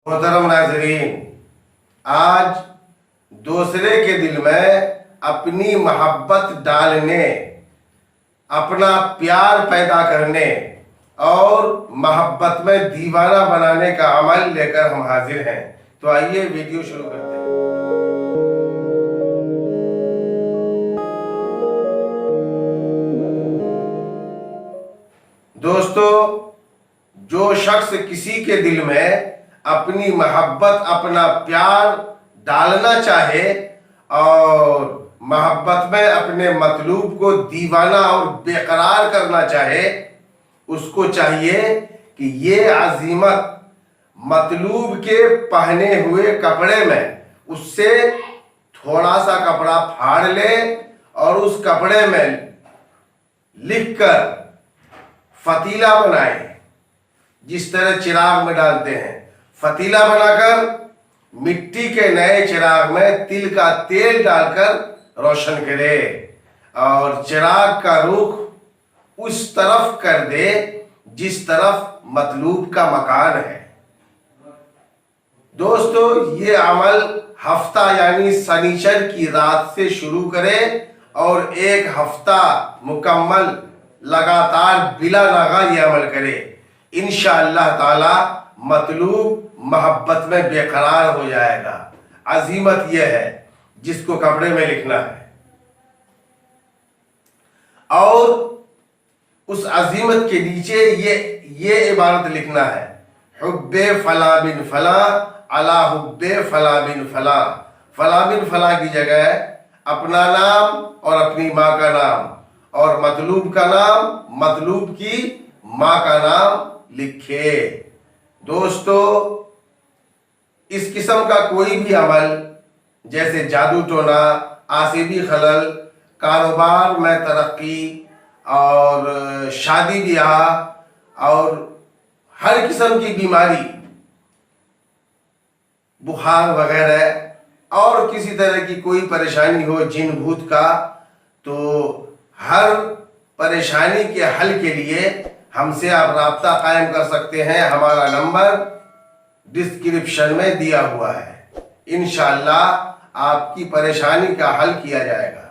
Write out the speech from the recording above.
محترم नाज़रीन, आज दूसरे के दिल में अपनी मोहब्बत डालने, अपना प्यार पैदा करने और मोहब्बत में दीवाना बनाने का अमल लेकर हम हाजिर हैं। तो आइए वीडियो शुरू करते हैं। दोस्तों, जो शख्स किसी के दिल में अपनी मोहब्बत, अपना प्यार डालना चाहे और मोहब्बत में अपने मतलूब को दीवाना और बेकरार करना चाहे, उसको चाहिए कि ये अजीमत मतलूब के पहने हुए कपड़े में उससे थोड़ा सा कपड़ा फाड़ ले और उस कपड़े में लिखकर फतीला बनाए। जिस तरह चिराग में डालते हैं, फतीला बनाकर मिट्टी के नए चिराग में तिल का तेल डालकर रोशन करे और चिराग का रुख उस तरफ कर दे जिस तरफ मतलूब का मकान है। दोस्तों, ये अमल हफ्ता यानी शनिचर की रात से शुरू करें और एक हफ्ता मुकम्मल लगातार बिला नागा ये अमल करे। इंशाअल्लाह ताला मतलूब मोहब्बत में बेकरार हो जाएगा। अजीमत यह है जिसको कपड़े में लिखना है और उस अजीमत के नीचे ये इबारत लिखना है, हुब्बे फला बिन फला अला हुब्बे फला बिन फला। फला बिन फला की जगह अपना नाम और अपनी माँ का नाम और मतलूब का नाम, मतलूब की माँ का नाम लिखे। दोस्तों, इस किस्म का कोई भी अमल जैसे जादू टोना, आसिबी खलल, कारोबार में तरक्की और शादी ब्याह और हर किस्म की बीमारी, बुखार वगैरह और किसी तरह की कोई परेशानी हो जिन भूत का, तो हर परेशानी के हल के लिए हमसे आप राब्ता कायम कर सकते हैं। हमारा नंबर डिस्क्रिप्शन में दिया हुआ है। इंशाअल्लाह आपकी परेशानी का हल किया जाएगा।